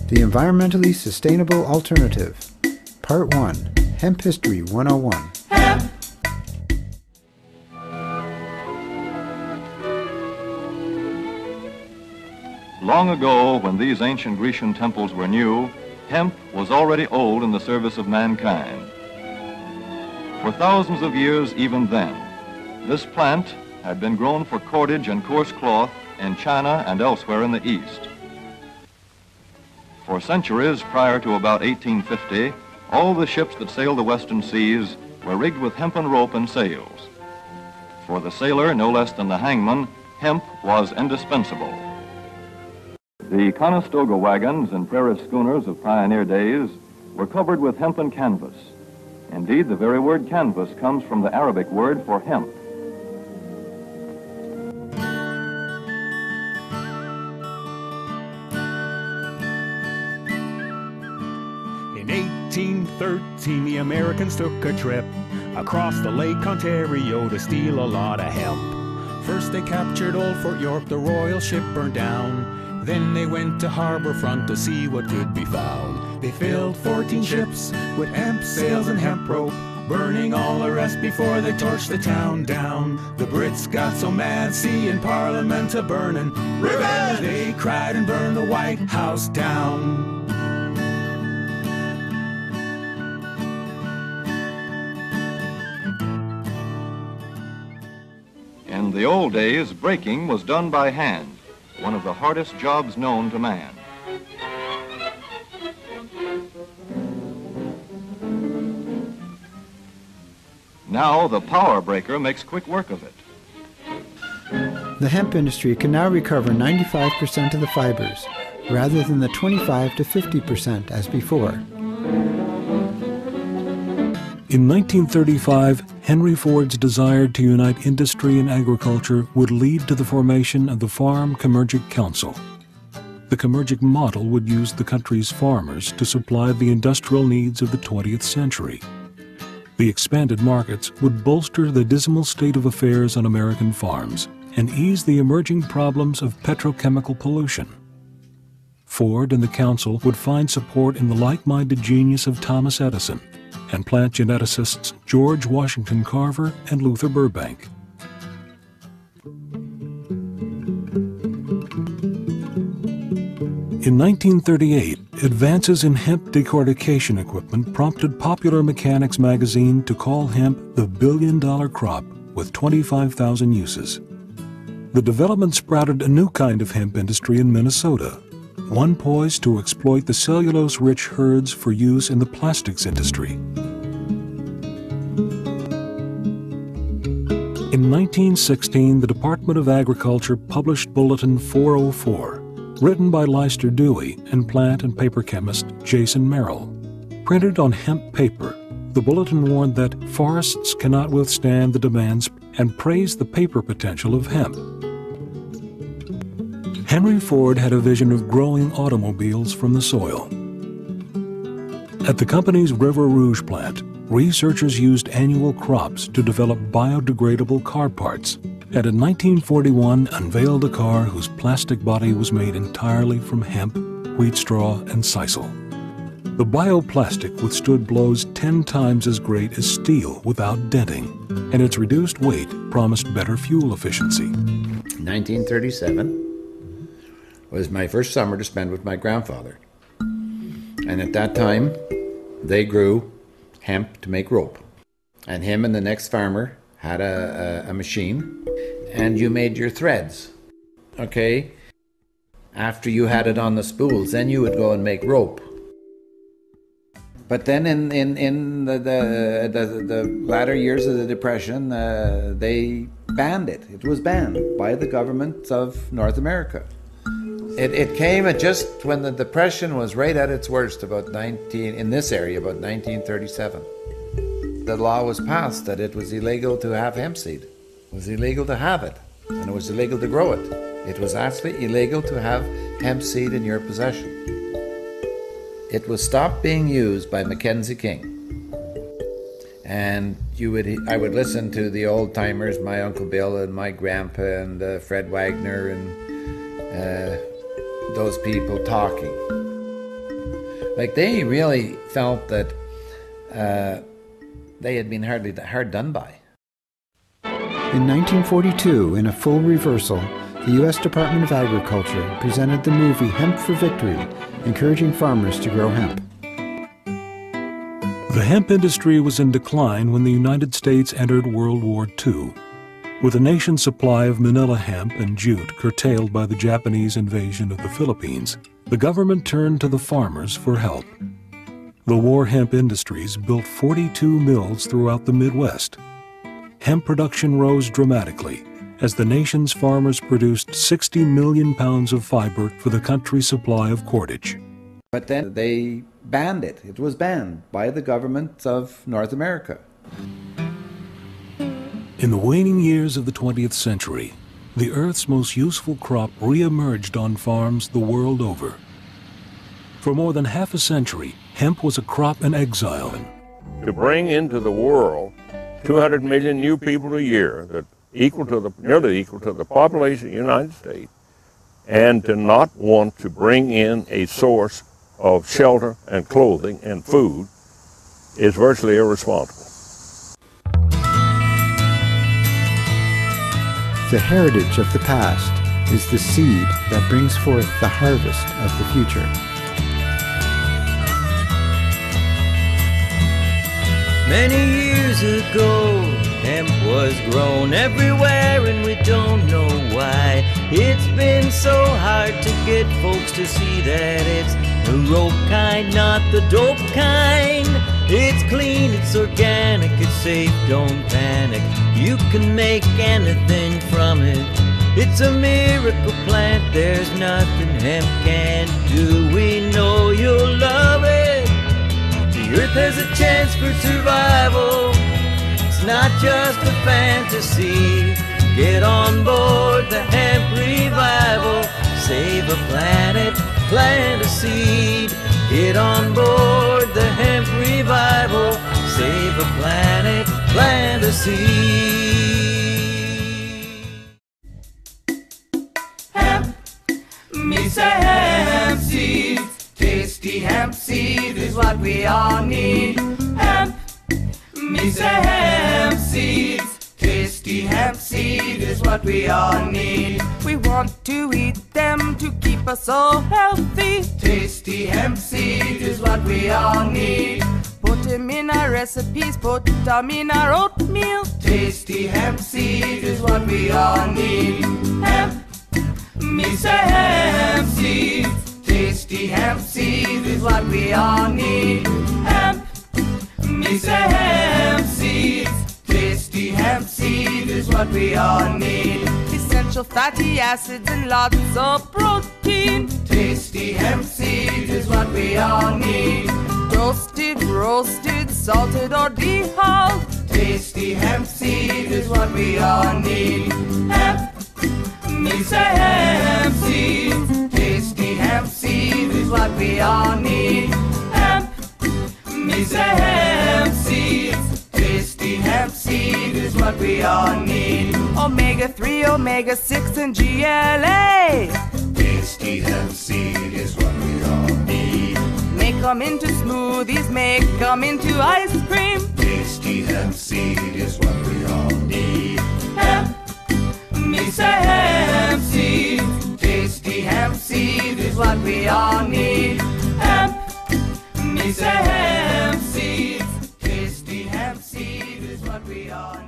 The Environmentally Sustainable Alternative. Part 1. Hemp History 101. Hemp! Long ago, when these ancient Grecian temples were new, hemp was already old in the service of mankind. For thousands of years even then, this plant had been grown for cordage and coarse cloth in China and elsewhere in the East. For centuries prior to about 1850, all the ships that sailed the western seas were rigged with hempen rope and sails. For the sailor, no less than the hangman, hemp was indispensable. The Conestoga wagons and prairie schooners of pioneer days were covered with hempen canvas. Indeed, the very word canvas comes from the Arabic word for hemp. In 1813, the Americans took a trip across the Lake Ontario to steal a lot of hemp. First they captured old Fort York, the royal ship burned down. Then they went to harbor front to see what could be found. They filled 14 ships with hemp sails and hemp rope, burning all the rest before they torched the town down. The Brits got so mad, seeing Parliament a burning. Revenge! They cried and burned the White House down. In the old days, breaking was done by hand, one of the hardest jobs known to man. Now the power breaker makes quick work of it. The hemp industry can now recover 95% of the fibers, rather than the 25 to 50% as before. In 1935, Henry Ford's desire to unite industry and agriculture would lead to the formation of the Farm Commercial Council. The Commercial model would use the country's farmers to supply the industrial needs of the 20th century. The expanded markets would bolster the dismal state of affairs on American farms and ease the emerging problems of petrochemical pollution. Ford and the council would find support in the like-minded genius of Thomas Edison and plant geneticists George Washington Carver and Luther Burbank. In 1938, advances in hemp decortication equipment prompted Popular Mechanics magazine to call hemp the billion-dollar crop with 25,000 uses. The development sprouted a new kind of hemp industry in Minnesota, one poised to exploit the cellulose-rich herds for use in the plastics industry. In 1916, the Department of Agriculture published Bulletin 404, written by Leicester Dewey and plant and paper chemist Jason Merrill. Printed on hemp paper, the bulletin warned that forests cannot withstand the demands and praised the paper potential of hemp. Henry Ford had a vision of growing automobiles from the soil. At the company's River Rouge plant, researchers used annual crops to develop biodegradable car parts, and in 1941 unveiled a car whose plastic body was made entirely from hemp, wheat straw, and sisal. The bioplastic withstood blows 10 times as great as steel without denting, and its reduced weight promised better fuel efficiency. 1937 was my first summer to spend with my grandfather. And at that time, they grew hemp to make rope. And him and the next farmer had a machine, and you made your threads, okay? After you had it on the spools, then you would go and make rope. But then in the latter years of the Depression, they banned it. It was banned by the government of North America. It came at just when the Depression was right at its worst, in this area, about 1937. The law was passed that it was illegal to have hemp seed. It was illegal to have it, and it was illegal to grow it. It was actually illegal to have hemp seed in your possession. It was stopped being used by Mackenzie King. And I would listen to the old timers, my Uncle Bill and my grandpa and Fred Wagner and those people talking. Like, they really felt that they had been hard done by. In 1942, in a full reversal, the U.S. Department of Agriculture presented the movie Hemp for Victory, encouraging farmers to grow hemp. The hemp industry was in decline when the United States entered World War II. With the nation's supply of Manila hemp and jute curtailed by the Japanese invasion of the Philippines, the government turned to the farmers for help. The war hemp industries built 42 mills throughout the Midwest. Hemp production rose dramatically as the nation's farmers produced 60 million pounds of fiber for the country's supply of cordage. But then they banned it. It was banned by the government of North America. In the waning years of the 20th century, the Earth's most useful crop re-emerged on farms the world over. For more than half a century, hemp was a crop in exile. To bring into the world 200 million new people a year, that nearly equal to the population of the United States, and to not want to bring in a source of shelter and clothing and food is virtually irresponsible. The heritage of the past is the seed that brings forth the harvest of the future. Many years ago, hemp was grown everywhere and we don't know why. It's been so hard to get folks to see that it's the rope kind, not the dope kind. It's clean, it's organic, it's safe, don't panic. You can make anything from it. It's a miracle plant, there's nothing hemp can't do. We know you'll love it. The earth has a chance for survival. It's not just a fantasy. Get on board the hemp revival. Save a planet, plant a seed. Get on board the hemp revival. Save a planet, plant a seed. Hemp, me say hemp seeds. Tasty hemp seed is what we all need. Hemp, me say hemp seeds. Tasty hemp seed is what we all need. We want to eat them to keep us all healthy. Tasty hemp seed is what we all need. Put them in our recipes, put them in our oatmeal. Tasty hemp seed is what we all need. Hemp, me say hemp seeds. Tasty hemp seed is what we all need. Hemp, me say hemp seeds. Tasty hemp seed is what we all need. Essential fatty acids and lots of protein. Tasty hemp seed is what we all need. Toasted, roasted, salted or dehulled. Tasty hemp seed is what we all need. Hemp, me say hemp seed. Tasty hemp seed is what we all need. Hemp, me say hemp seeds. Tasty hemp seed is what we all need. Omega-3, omega-6 and GLA. Tasty hemp seed is what we all need. Make them into smoothies, make them into ice cream. Tasty hemp seed is what we all need. Hemp, me say hemp seed. Tasty hemp seed is what we all need. Hemp, me say hemp seeds. Tasty hemp seed is what we all need.